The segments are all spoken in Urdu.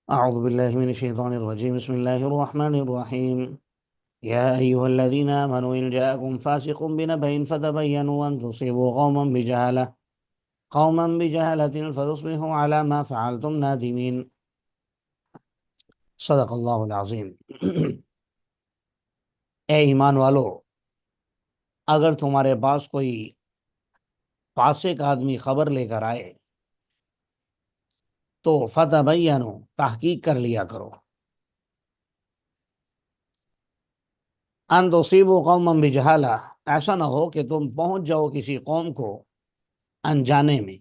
أعوذ بالله من الشيطان الرجيم. بسم الله الرحمن الرحيم. يا أيها الذين آمنوا إن جاءكم فاسق بنبأ فتبينوا أن تصيبوا قوما بجهالة فتصبحوا على ما فعلتم نادمين. صدق اللہ العظیم. اے ایمان والو، اگر تمہارے پاس کوئی فاسق آدمی خبر لے کر آئے تو فتبینوا، تحقیق کر لیا کرو، ان تصیبوا قوما بجہالہ، ایسا نہ ہو کہ تم پہنچ جاؤ کسی قوم کو انجانے میں.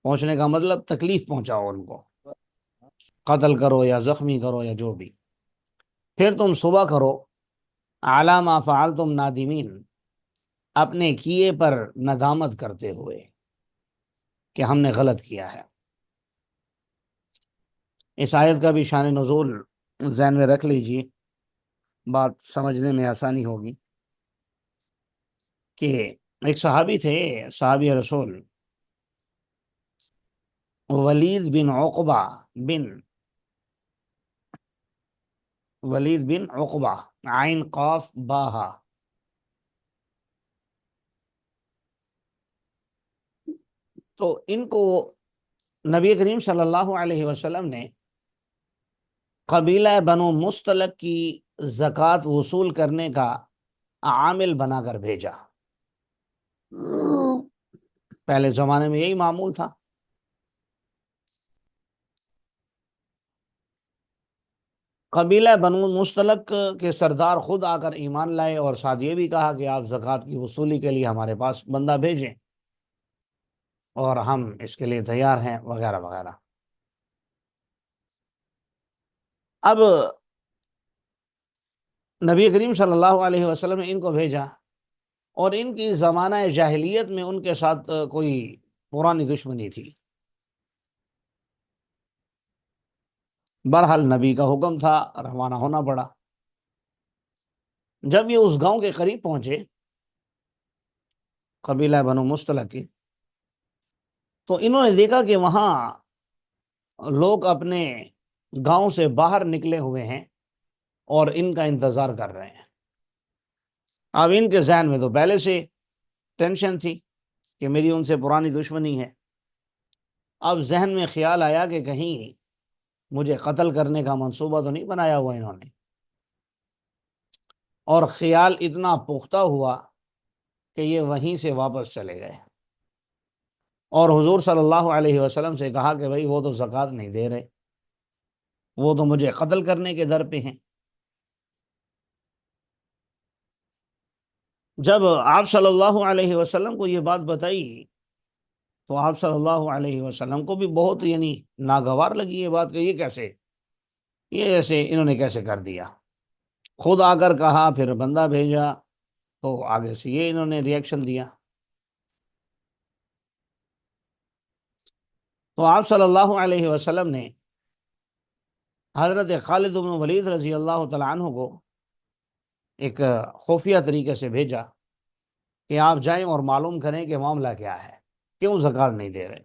پہنچنے کا مطلب تکلیف پہنچاؤ، ان کو قتل کرو یا زخمی کرو یا جو بھی. پھر تم صبح کرو علی ما فعلتم نادمین، اپنے کیے پر ندامت کرتے ہوئے کہ ہم نے غلط کیا ہے. اس آیت کا بھی شان نزول ذہن میں رکھ لیجئے، بات سمجھنے میں آسانی ہوگی. کہ ایک صحابی تھے، صحابی رسول ولید بن عقبہ بن عقبہ، عین قاف باہا. تو ان کو نبی کریم صلی اللہ علیہ وسلم نے قبیلہ بنو مستلق کی زکوٰۃ وصول کرنے کا عامل بنا کر بھیجا. پہلے زمانے میں یہی معمول تھا. قبیلہ بنو مستلق کے سردار خود آ کر ایمان لائے اور ساتھ یہ بھی کہا کہ آپ زکوٰۃ کی وصولی کے لیے ہمارے پاس بندہ بھیجیں اور ہم اس کے لیے تیار ہیں، وغیرہ وغیرہ. اب نبی کریم صلی اللہ علیہ وسلم نے ان کو بھیجا، اور ان کی زمانہ جاہلیت میں ان کے ساتھ کوئی پرانی دشمنی تھی. بہرحال نبی کا حکم تھا، روانہ ہونا پڑا. جب یہ اس گاؤں کے قریب پہنچے، قبیلہ بنو مستلق کی، تو انہوں نے دیکھا کہ وہاں لوگ اپنے گاؤں سے باہر نکلے ہوئے ہیں اور ان کا انتظار کر رہے ہیں. اب ان کے ذہن میں تو پہلے سے ٹینشن تھی کہ میری ان سے پرانی دشمنی ہے. اب ذہن میں خیال آیا کہ کہیں مجھے قتل کرنے کا منصوبہ تو نہیں بنایا ہوا انہوں نے. اور خیال اتنا پختہ ہوا کہ یہ وہیں سے واپس چلے گئے اور حضور صلی اللہ علیہ وسلم سے کہا کہ بھئی وہ تو زکوٰۃ نہیں دے رہے، وہ تو مجھے قتل کرنے کے در پہ ہیں. جب آپ صلی اللہ علیہ وسلم کو یہ بات بتائی تو آپ صلی اللہ علیہ وسلم کو بھی بہت ناگوار لگی یہ بات کہ یہ ایسے انہوں نے کیسے کر دیا. خود آ کر کہا، پھر بندہ بھیجا، تو آگے سے یہ انہوں نے ریئیکشن دیا. تو آپ صلی اللہ علیہ وسلم نے حضرت خالد بن ولید رضی اللہ تعالیٰ عنہ کو ایک خفیہ طریقے سے بھیجا کہ آپ جائیں اور معلوم کریں کہ معاملہ کیا ہے، کیوں زکوٰۃ نہیں دے رہے.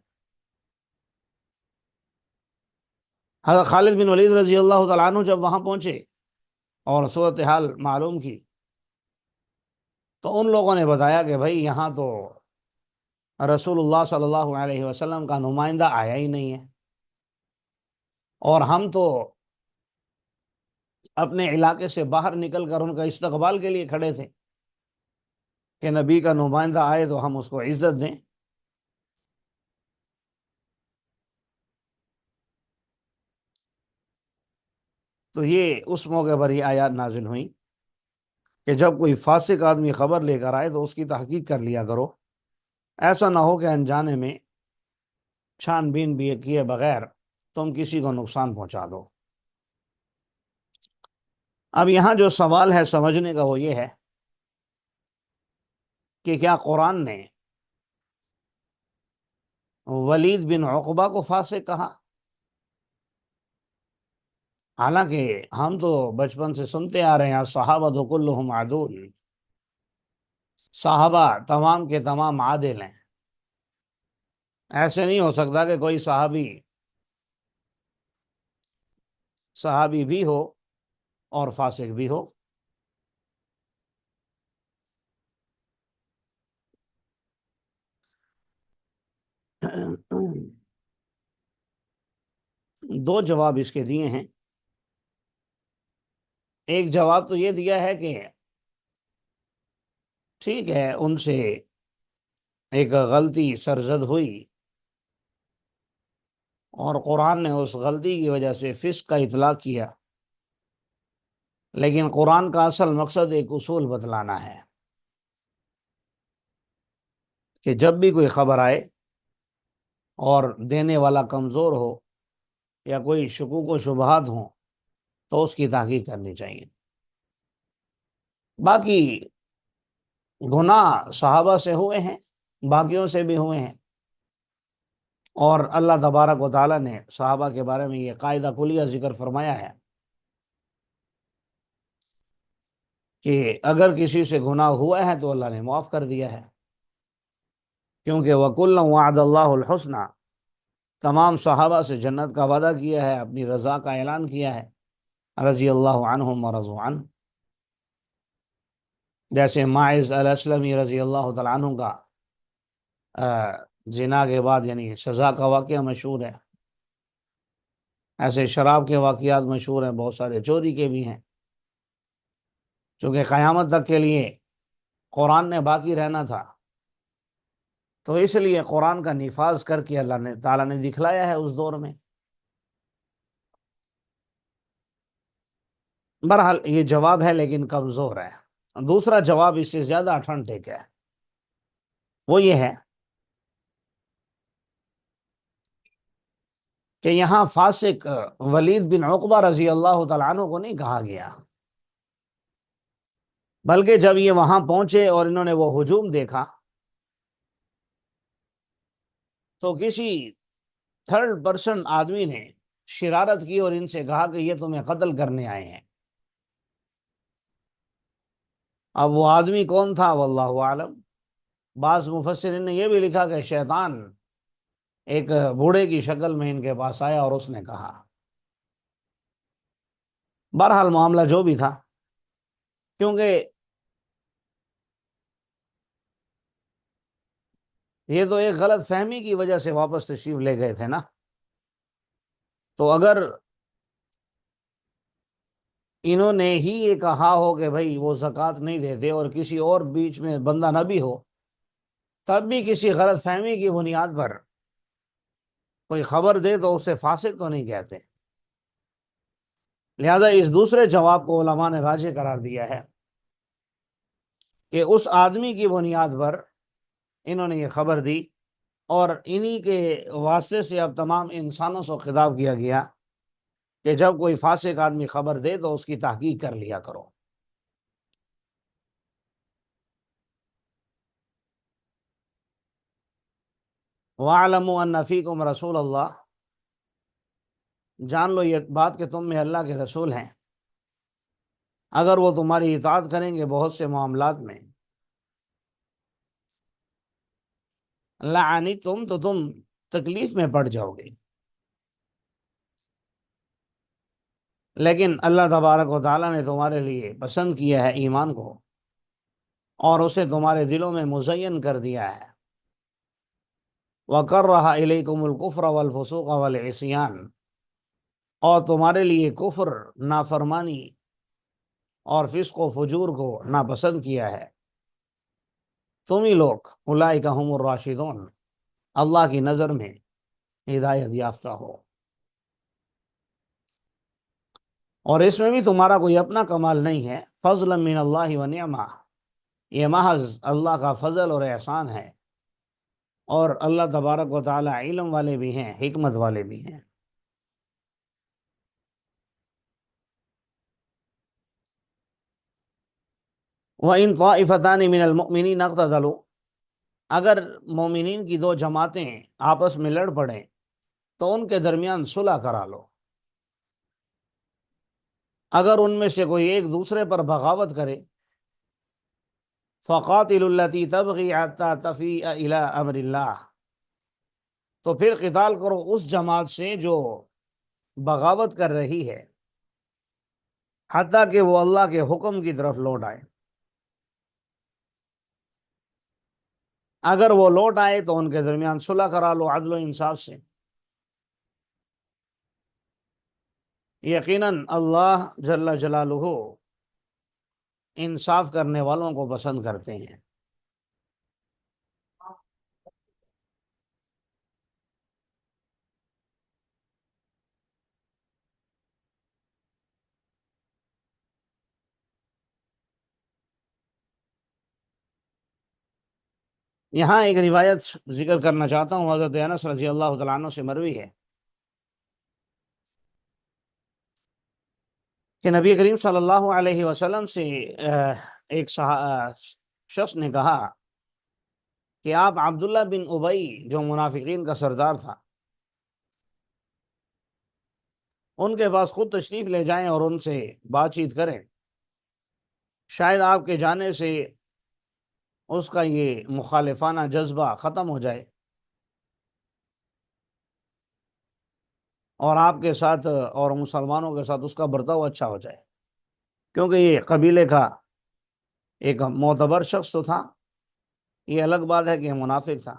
حضرت خالد بن ولید رضی اللہ تعالیٰ عنہ جب وہاں پہنچے اور صورتحال معلوم کی تو ان لوگوں نے بتایا کہ بھائی یہاں تو رسول اللہ صلی اللہ علیہ وسلم کا نمائندہ آیا ہی نہیں ہے، اور ہم تو اپنے علاقے سے باہر نکل کر ان کا استقبال کے لیے کھڑے تھے کہ نبی کا نمائندہ آئے تو ہم اس کو عزت دیں. تو یہ اس موقع پر یہ آیات نازل ہوئیں کہ جب کوئی فاسق آدمی خبر لے کر آئے تو اس کی تحقیق کر لیا کرو، ایسا نہ ہو کہ انجانے میں چھان بین بھی کیے بغیر تم کسی کو نقصان پہنچا دو. اب یہاں جو سوال ہے سمجھنے کا وہ یہ ہے کہ کیا قرآن نے ولید بن عقبہ کو فاسق کہا؟ حالانکہ ہم تو بچپن سے سنتے آ رہے ہیں صحابہ کلہم عدول، صحابہ تمام کے تمام عادل ہیں. ایسے نہیں ہو سکتا کہ کوئی صحابی صحابی بھی ہو اور فاسق بھی ہو۔ دو جواب اس کے دیے ہیں۔ ایک جواب تو یہ دیا ہے کہ ٹھیک ہے، ان سے ایک غلطی سرزد ہوئی اور قرآن نے اس غلطی کی وجہ سے فسق کا اطلاق کیا، لیکن قرآن کا اصل مقصد ایک اصول بتلانا ہے کہ جب بھی کوئی خبر آئے اور دینے والا کمزور ہو یا کوئی شکوک و شبہات ہوں تو اس کی تحقیق کرنی چاہیے۔ باقی گناہ صحابہ سے ہوئے ہیں، باقیوں سے بھی ہوئے ہیں، اور اللہ تبارک و تعالیٰ نے صحابہ کے بارے میں یہ قاعدہ کلیہ ذکر فرمایا ہے کہ اگر کسی سے گناہ ہوا ہے تو اللہ نے معاف کر دیا ہے، کیونکہ وَكُلًّا وَعَدَ اللَّهُ الْحُسْنَى، تمام صحابہ سے جنت کا وعدہ کیا ہے، اپنی رضا کا اعلان کیا ہے، رضی اللہ عنہم ورضوا عنہ۔ جیسے ماعز الاسلمی رضی اللہ تعالیٰ عنہ کا زنا کے بعد یعنی سزا کا واقعہ مشہور ہے، ایسے شراب کے واقعات مشہور ہیں، بہت سارے چوری کے بھی ہیں۔ چونکہ قیامت تک کے لیے قرآن نے باقی رہنا تھا، تو اس لیے قرآن کا نفاذ کر کے اللہ تعالیٰ نے دکھلایا ہے اس دور میں۔ بہرحال یہ جواب ہے لیکن کمزور ہے۔ دوسرا جواب اس سے زیادہ اتھینٹک ہے، وہ یہ ہے کہ یہاں فاسق ولید بن عقبہ رضی اللہ تعالیٰ عنہ کو نہیں کہا گیا، بلکہ جب یہ وہاں پہنچے اور انہوں نے وہ ہجوم دیکھا تو کسی تھرڈ پرسن آدمی نے شرارت کی اور ان سے کہا کہ یہ تمہیں قتل کرنے آئے ہیں۔ اب وہ آدمی کون تھا واللہ عالم، بعض مفسرین نے یہ بھی لکھا کہ شیطان ایک بوڑھے کی شکل میں ان کے پاس آیا اور اس نے کہا۔ بہرحال معاملہ جو بھی تھا، کیونکہ یہ تو ایک غلط فہمی کی وجہ سے واپس تشریف لے گئے تھے نا، تو اگر انہوں نے ہی یہ کہا ہو کہ بھائی وہ زکوٰۃ نہیں دیتے اور کسی اور بیچ میں بندہ نہ بھی ہو، تب بھی کسی غلط فہمی کی بنیاد پر کوئی خبر دے تو اسے فاسق تو نہیں کہتے۔ لہذا اس دوسرے جواب کو علماء نے راجح قرار دیا ہے کہ اس آدمی کی بنیاد پر انہوں نے یہ خبر دی، اور انہی کے واسطے سے اب تمام انسانوں سے خطاب کیا گیا کہ جب کوئی فاسق آدمی خبر دے تو اس کی تحقیق کر لیا کرو۔ وَاعْلَمُوا أَنَّ فِيكُمْ رَسُولَ اللَّهِ، جان لو یہ بات کہ تم میں اللہ کے رسول ہیں، اگر وہ تمہاری اطاعت کریں گے بہت سے معاملات میں، لَعَنِتُمْ، تو تم تکلیف میں پڑ جاؤ گے، لیکن اللہ تبارک و تعالیٰ نے تمہارے لیے پسند کیا ہے ایمان کو، اور اسے تمہارے دلوں میں مزین کر دیا ہے۔ وَكَرَّهَ إِلَيْكُمُ الْكُفْرَ وَالْفُسُوقَ وَالْعِصْيَانَ، اور تمہارے لیے کفر، نافرمانی اور فسق و فجور کو ناپسند کیا ہے۔ تم ہی لوگ اولئک ھم الراشدون، اللہ کی نظر میں ہدایت یافتہ ہو، اور اس میں بھی تمہارا کوئی اپنا کمال نہیں ہے، فضلا من اللہ و نعمہ، یہ محض اللہ کا فضل اور احسان ہے، اور اللہ تبارک و تعالی علم والے بھی ہیں، حکمت والے بھی ہیں۔ وَإِن طَائِفَتَانِ مِنَ الْمُؤْمِنِينَ اقْتَتَلُوا، اگر مومنین کی دو جماعتیں آپس میں لڑ پڑیں تو ان کے درمیان صلح کرا لو۔ اگر ان میں سے کوئی ایک دوسرے پر بغاوت کرے، فَقَاتِلُوا الَّتِي تَبْغِي حَتَّى تَفِيءَ إِلَىٰ أَمْرِ اللَّهِ، تو پھر قتال کرو اس جماعت سے جو بغاوت کر رہی ہے حتیٰ کہ وہ اللہ کے حکم کی طرف لوٹ آئے۔ اگر وہ لوٹ آئے تو ان کے درمیان صلح کرا لو عدل و انصاف سے۔ یقیناً اللہ جل جلالہ انصاف کرنے والوں کو پسند کرتے ہیں۔ یہاں ایک روایت ذکر کرنا چاہتا ہوں، حضرت انس رضی اللہ تعالیٰ عنہ سے مروی ہے کہ نبی کریم صلی اللہ علیہ وسلم سے ایک شخص نے کہا کہ آپ عبداللہ بن ابی جو منافقین کا سردار تھا ان کے پاس خود تشریف لے جائیں اور ان سے بات چیت کریں، شاید آپ کے جانے سے اس کا یہ مخالفانہ جذبہ ختم ہو جائے اور آپ کے ساتھ اور مسلمانوں کے ساتھ اس کا برتاؤ اچھا ہو جائے، کیونکہ یہ قبیلے کا ایک معتبر شخص تو تھا، یہ الگ بات ہے کہ منافق تھا۔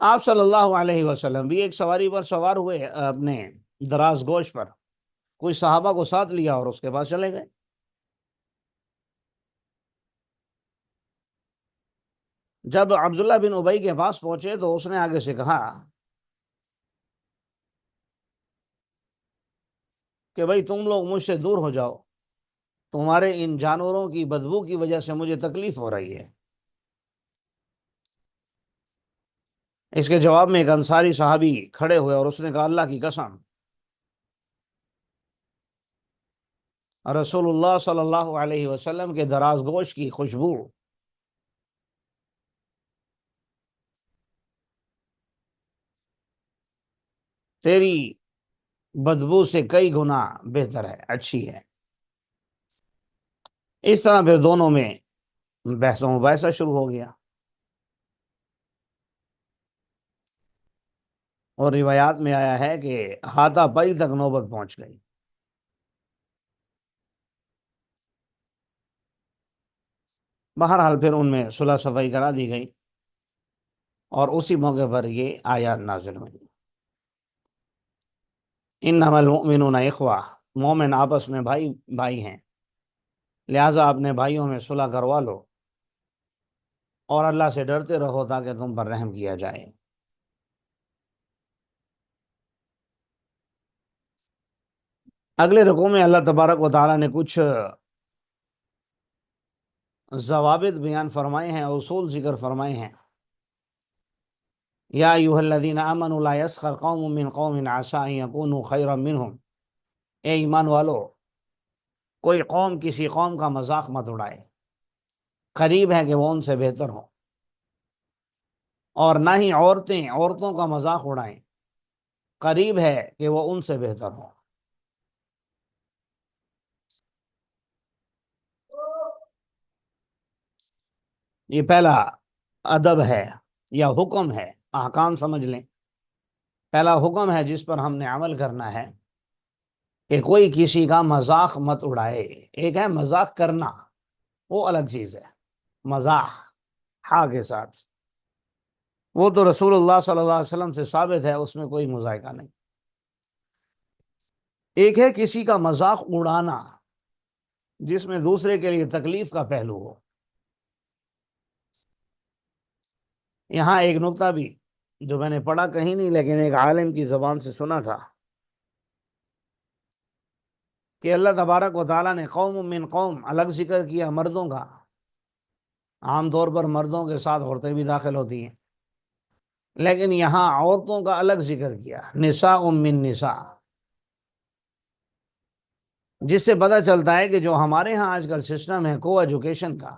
آپ صلی اللہ علیہ وسلم بھی ایک سواری پر سوار ہوئے اپنے دراز گوش پر، کوئی صحابہ کو ساتھ لیا اور اس کے پاس چلے گئے۔ جب عبداللہ بن ابی کے پاس پہنچے تو اس نے آگے سے کہا کہ بھائی تم لوگ مجھ سے دور ہو جاؤ، تمہارے ان جانوروں کی بدبو کی وجہ سے مجھے تکلیف ہو رہی ہے۔ اس کے جواب میں ایک انصاری صحابی کھڑے ہوئے اور اس نے کہا اللہ کی قسم، رسول اللہ صلی اللہ علیہ وسلم کے دراز گوشت کی خوشبو تیری بدبو سے کئی گنا بہتر ہے، اچھی ہے۔ اس طرح پھر دونوں میں بحث و مباحثہ شروع ہو گیا اور روایات میں آیا ہے کہ ہاتھا پائی تک نوبت پہنچ گئی۔ بہرحال پھر ان میں صلح صفائی کرا دی گئی اور اسی موقع پر یہ آیات نازل ہوئی، انما المؤمنون اخوہ، مومن آپس میں بھائی بھائی ہیں، لہٰذا اپنے بھائیوں میں صلح کروا لو اور اللہ سے ڈرتے رہو تاکہ تم پر رحم کیا جائے۔ اگلے رکوع میں اللہ تبارک و تعالیٰ نے کچھ ضوابط بیان فرمائے ہیں، اصول ذکر فرمائے ہیں۔ یا ایھا الذین آمنوا لا یسخر قوم من قوم عسى ان یکونوا خیرا منہم، اے ایمان والو کوئی قوم کسی قوم کا مذاق مت اڑائے، قریب ہے کہ وہ ان سے بہتر ہو، اور نہ ہی عورتیں عورتوں کا مذاق اڑائیں، قریب ہے کہ وہ ان سے بہتر ہو۔ یہ پہلا ادب ہے یا حکم ہے، احکام سمجھ لیں۔ پہلا حکم ہے جس پر ہم نے عمل کرنا ہے کہ کوئی کسی کا مذاق مت اڑائے۔ ایک ہے مذاق کرنا، وہ الگ چیز ہے، مزاح ہاں کے ساتھ، وہ تو رسول اللہ صلی اللہ علیہ وسلم سے ثابت ہے، اس میں کوئی مذائقہ نہیں۔ ایک ہے کسی کا مذاق اڑانا جس میں دوسرے کے لیے تکلیف کا پہلو ہو۔ یہاں ایک نقطہ بھی جو میں نے پڑھا کہیں نہیں لیکن ایک عالم کی زبان سے سنا تھا کہ اللہ تبارک و تعالیٰ نے قوم من قوم الگ ذکر کیا مردوں کا، عام طور پر مردوں کے ساتھ عورتیں بھی داخل ہوتی ہیں، لیکن یہاں عورتوں کا الگ ذکر کیا، نساء من نساء، جس سے پتہ چلتا ہے کہ جو ہمارے ہاں آج کل سسٹم ہے کو ایجوکیشن کا،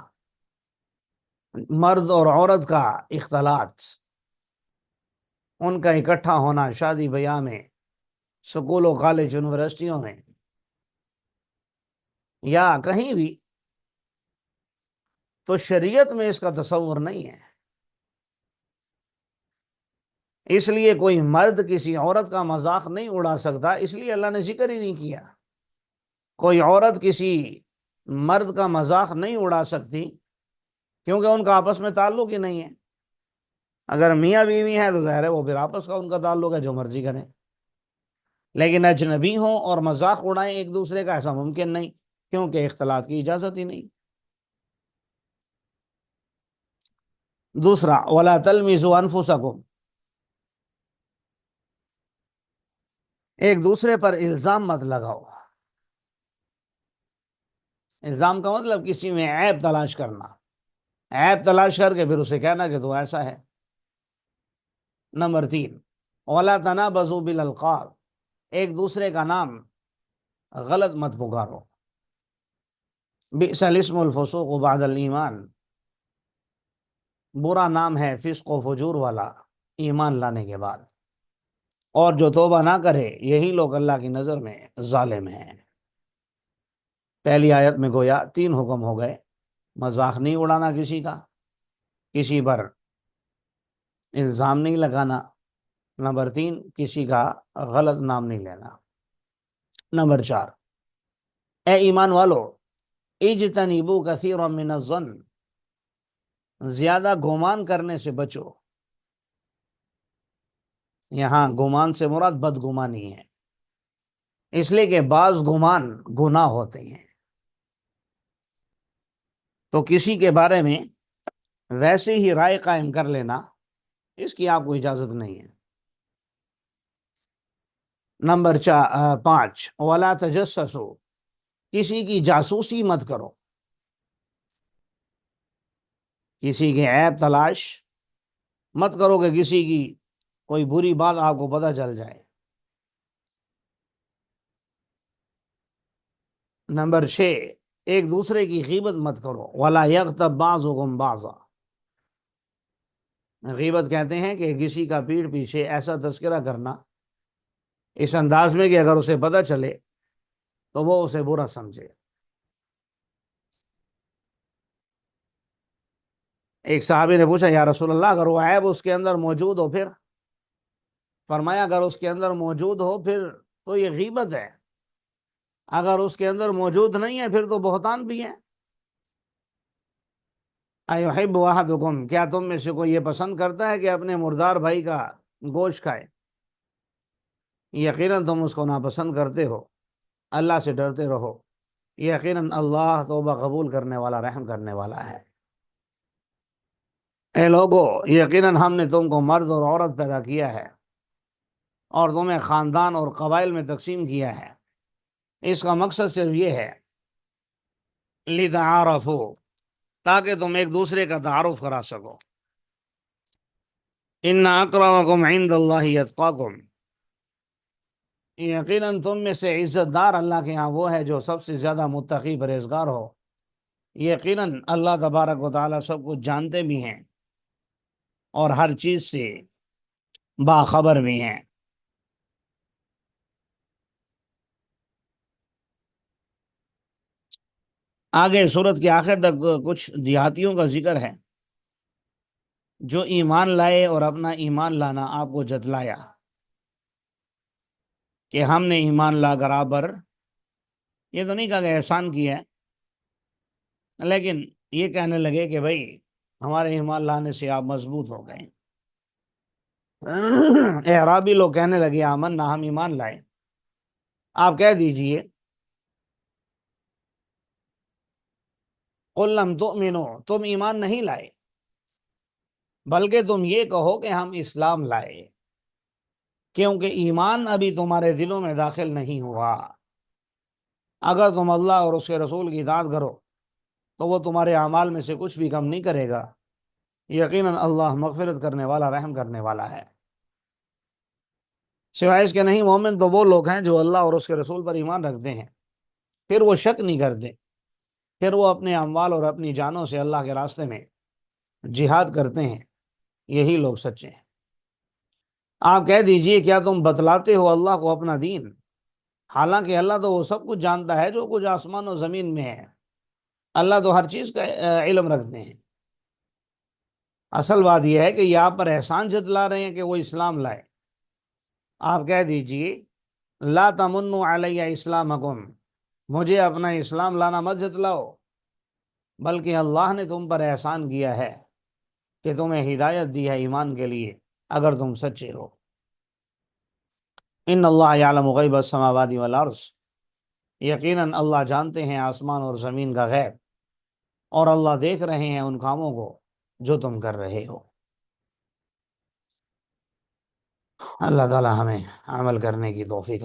مرد اور عورت کا اختلاط، ان کا اکٹھا ہونا شادی بیاہ میں، سکولوں کالج یونیورسٹیوں میں یا کہیں بھی، تو شریعت میں اس کا تصور نہیں ہے۔ اس لیے کوئی مرد کسی عورت کا مذاق نہیں اڑا سکتا، اس لیے اللہ نے ذکر ہی نہیں کیا۔ کوئی عورت کسی مرد کا مذاق نہیں اڑا سکتی کیونکہ ان کا آپس میں تعلق ہی نہیں ہے۔ اگر میاں بیوی ہیں تو ظاہر ہے وہ پھر آپس کا ان کا تعلق ہے، جو مرضی کریں، لیکن اجنبی ہوں اور مذاق اڑائیں ایک دوسرے کا، ایسا ممکن نہیں، کیونکہ اختلاط کی اجازت ہی نہیں۔ دوسرا، وَلَا تَلْمِزُوا أَنفُسَكُمْ، ایک دوسرے پر الزام مت لگاؤ۔ الزام کا مطلب کسی میں عیب تلاش کرنا، عیب تلاش کر کے پھر اسے کہنا کہ تو ایسا ہے۔ نمبر 3، وَلَا تَنَابَزُوا بِالْأَلْقَابِ، ایک دوسرے کا نام غلط مت پکارو۔ بئس الاسم الفسوق بعد الایمان، برا نام ہے فسق و فجور والا ایمان لانے کے بعد، اور جو توبہ نہ کرے یہی لوگ اللہ کی نظر میں ظالم ہیں۔ پہلی آیت میں گویا 3 حکم ہو گئے، مذاق نہیں اڑانا کسی کا، کسی پر الزام نہیں لگانا، نمبر 3 کسی کا غلط نام نہیں لینا، نمبر 4 اے ایمان والو اجتنبوا کثیرا من الظن، زیادہ گمان کرنے سے بچو۔ یہاں گمان سے مراد بدگمانی ہے، اس لیے کہ بعض گمان گناہ ہوتے ہیں، تو کسی کے بارے میں ویسے ہی رائے قائم کر لینا اس کی آپ کو اجازت نہیں ہے۔ نمبر 5 وَلَا تَجَسَّسُوا، کسی کی جاسوسی مت کرو، کسی کے عیب تلاش مت کرو کہ کسی کی کوئی بری بات آپ کو پتہ چل جائے۔ نمبر 6 ایک دوسرے کی غیبت مت کرو، وَلَا يَغْتَبْ بَعْضُكُمْ بَعْضًا، غیبت کہتے ہیں کہ کسی کا پیٹھ پیچھے ایسا تذکرہ کرنا اس انداز میں کہ اگر اسے پتہ چلے تو وہ اسے برا سمجھے۔ ایک صحابی نے پوچھا یا رسول اللہ اگر وہ عیب اس کے اندر موجود ہو پھر؟ فرمایا اگر اس کے اندر موجود ہو پھر تو یہ غیبت ہے، اگر اس کے اندر موجود نہیں ہے پھر تو بہتان بھی ہے۔ ایحب احدکم، کیا تم میں سے کوئی یہ پسند کرتا ہے کہ اپنے مردار بھائی کا گوشت کھائے؟ یقیناً تم اس کو ناپسند کرتے ہو، اللہ سے ڈرتے رہو، یقیناً اللہ توبہ قبول کرنے والا رحم کرنے والا ہے۔ اے لوگو، یقیناً ہم نے تم کو مرد اور عورت پیدا کیا ہے اور تمہیں خاندان اور قبائل میں تقسیم کیا ہے، اس کا مقصد صرف یہ ہے لِتَعَارَفُوا، تاکہ تم ایک دوسرے کا تعارف کرا سکو۔ إِنَّ أَكْرَمَكُمْ عِندَ اللَّهِ يَتْقَاكُمْ، یقیناً تم میں سے عزت دار اللہ کے ہاں وہ ہے جو سب سے زیادہ متقی پرہیزگار ہو۔ یقیناً اللہ تبارک و تعالیٰ سب کچھ جانتے بھی ہیں اور ہر چیز سے باخبر بھی ہیں۔ آگے سورت کے آخر تک کچھ دیہاتیوں کا ذکر ہے جو ایمان لائے اور اپنا ایمان لانا آپ کو جتلایا کہ ہم نے ایمان لا کر آپ پر، یہ تو نہیں کہا کہ احسان کیا ہے، لیکن یہ کہنے لگے کہ بھائی ہمارے ایمان لانے سے آپ مضبوط ہو گئے۔ اعرابی لوگ کہنے لگے آمن، نہ ہم ایمان لائے۔ آپ کہہ دیجئے قل لم تؤمنوا، تم ایمان نہیں لائے، بلکہ تم یہ کہو کہ ہم اسلام لائے، کیونکہ ایمان ابھی تمہارے دلوں میں داخل نہیں ہوا۔ اگر تم اللہ اور اس کے رسول کی اطاعت کرو تو وہ تمہارے اعمال میں سے کچھ بھی کم نہیں کرے گا، یقیناً اللہ مغفرت کرنے والا رحم کرنے والا ہے۔ سوائے اس کے نہیں، مومن تو وہ لوگ ہیں جو اللہ اور اس کے رسول پر ایمان رکھتے ہیں، پھر وہ شک نہیں کرتے، پھر وہ اپنے اموال اور اپنی جانوں سے اللہ کے راستے میں جہاد کرتے ہیں، یہی لوگ سچے ہیں۔ آپ کہہ دیجئے کیا تم بتلاتے ہو اللہ کو اپنا دین، حالانکہ اللہ تو وہ سب کچھ جانتا ہے جو کچھ آسمان و زمین میں ہے، اللہ تو ہر چیز کا علم رکھتے ہیں۔ اصل بات یہ ہے کہ یہ آپ پر احسان جتلا رہے ہیں کہ وہ اسلام لائے. آپ کہہ دیجئے لا تمنوا علی اسلامکم، مجھے اپنا اسلام لانا مت جتلاؤ، بلکہ اللہ نے تم پر احسان کیا ہے کہ تمہیں ہدایت دی ہے ایمان کے لیے اگر تم سچے ہو. ان اللہ یعلم غیب السماوات والارض، یقیناً اللہ جانتے ہیں آسمان اور زمین کا غیب، اور اللہ دیکھ رہے ہیں ان کاموں کو جو تم کر رہے ہو. اللہ تعالی ہمیں عمل کرنے کی توفیق